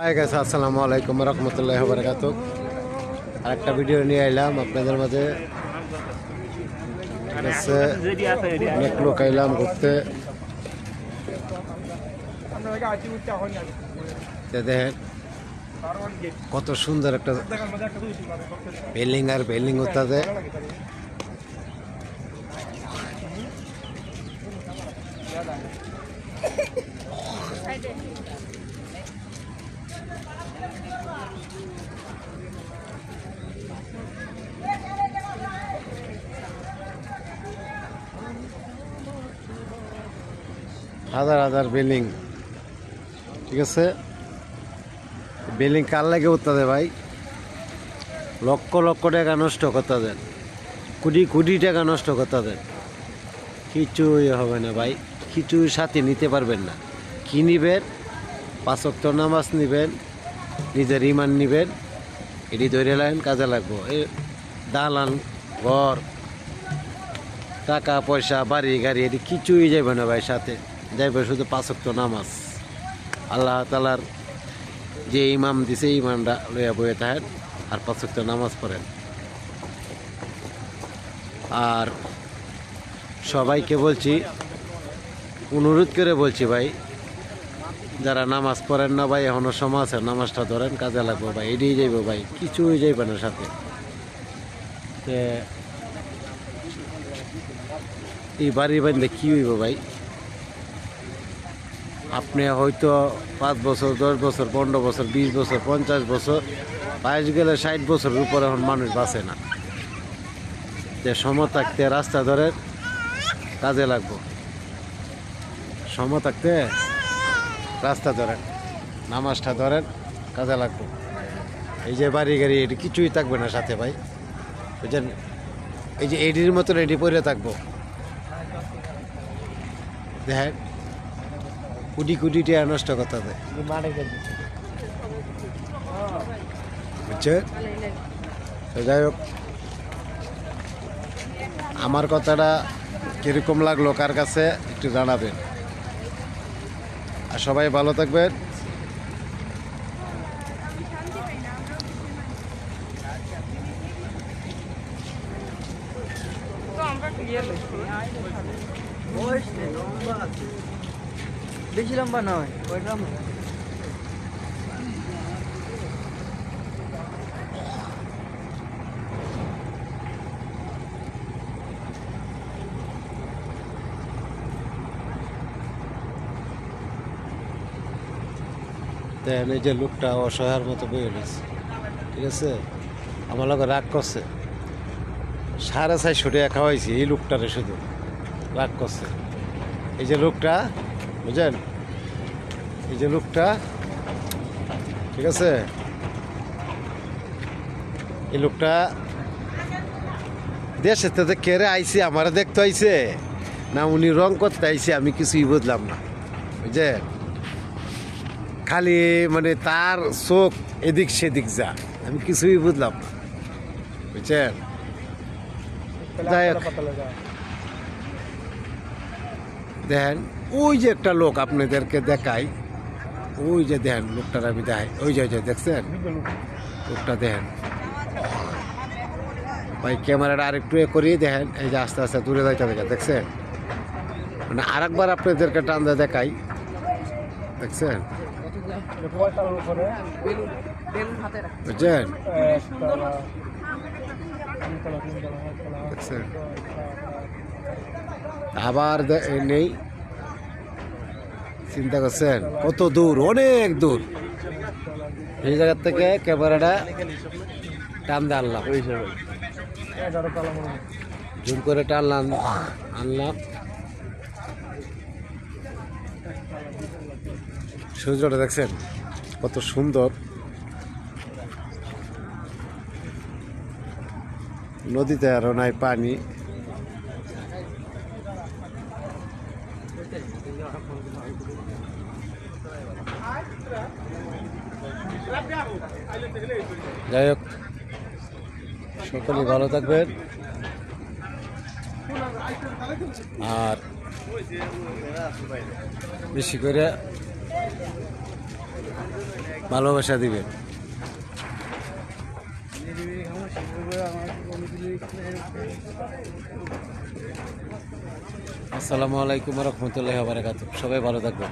Hi guys, আসসালামু আলাইকুম রহমতুল্লাহি ওয়া বারাকাতুহু। আরেকটা ভিডিও নিয়ে এলাম আপনাদের মাঝে। অনেক লোক এলাম ঘুরতে। দেখেন কত সুন্দর একটা বিল্ডিং আর বিল্ডিং হচ্ছে। হাজার হাজার বিল্ডিং, ঠিক আছে। বিল্ডিং কার লাগে উঠতে ভাই? লক্ষ লক্ষ টাকা নষ্ট করতে দেন, কোটি কোটি টাকা নষ্ট করতে দেন, কিছুই হবে না ভাই। কিছুই সাথে নিতে পারবেন না। কি নিবেন? 5 ওয়াক্ত নামাজ নিবেন, নিজের ইমান নিবেন, এটি ধরে লাইন কাজে লাগবো। এই দালান ঘর, টাকা পয়সা, বাড়ি গাড়ি, এটি কিছুই যাবে না ভাই। সাথে যাইবে শুধু 5 ওয়াক্ত নামাজ। আল্লাহ তাআলার যে ইমাম দিছে ইমানটা লইয়া বইয়ে থাকেন আর 5 ওয়াক্ত নামাজ পড়েন। আর সবাইকে বলছি, অনুরোধ করে বলছি ভাই, যারা নামাজ পড়েন না ভাই, এখনো সময় আছে, নামাজটা ধরেন, কাজে লাগবো ভাই। এটাই যাইব ভাই, কিছুই যাইবে না সাথে। এই বাড়ি বাঁধলে কি হইব ভাই? আপনি হয়তো 5 বছর, 10 বছর, 15 বছর, 20 বছর, 50 বছর বয়স গেলে 60 বছরের উপরে এখন মানুষ বাঁচে না। যে সময় থাকতে রাস্তা ধরেন, কাজে লাগবো। সময় থাকতে রাস্তা ধরেন, নামাজটা ধরেন, কাজে লাগবো। এই যে বাড়ি গাড়ি, এটি কিছুই থাকবে না সাথে ভাই, বুঝছেন। এই যে এডির মতন এডি পরে থাকবো। দেখেন কোটি কোটি টাকা নষ্ট করতে দেয়, বুঝছেন। তো যাই হোক, আমার কথাটা কিরকম লাগলো কার কাছে একটু জানাবেন। আর সবাই ভালো থাকবেন। বেশি লম্বা নয়, ওইটা দেখেন এই যে লোকটা অসহায়ের মতো বয়ে গেছে, ঠিক আছে। আমার লোক রাগ করছে, 450 টাকা খাওয়াইছি এই লোকটারে, শুধু রাগ করছে। এই যে লোকটা, বুঝলেন, এই যে লোকটা, ঠিক আছে। এই লোকটা দেশের থেকে কেড়ে আইছে, আমারা দেখতে আইছে না উনি রং করতে আইছে, আমি কিছুই বুঝলাম না, বুঝলেন। খালি মানে তার চোখ এদিক সেদিক যা, আমি কিছুই বুঝলাম না, বুঝছেন। যাই হোক, দেখেন ওই যে একটা লোক আপনাদেরকে দেখাই, ওই যে দেখেন লোকটার, আমি দেখাই, ওই যে দেখছেন লোকটা, দেখেন ভাই। ক্যামেরাটা আরেকটু করিয়ে দেখেন, এই যে আস্তে আস্তে দূরে যাইতে দেখা, দেখছেন। মানে আরেকবার আপনাদেরকে টান্দা দেখাই, দেখছেন, বুঝছেন, দেখছেন। আবার নেই, চিন্তা করছেন কত দূর, অনেক দূর। এই জায়গার থেকে ক্যামেরাটা টান দিয়ে আনলাম, জুম করে টানলাম, আনলাম। সূর্যটা দেখছেন কত সুন্দর। নদীতে আরো নাই পানি। যাই হোক, সকলে ভালো থাকবেন। আর বেশি করে ভালোবাসা দিবেন। আসসালামু আলাইকুম রহমতুল্লাহ বারাকাতুহু। সবাই ভালো থাকবেন।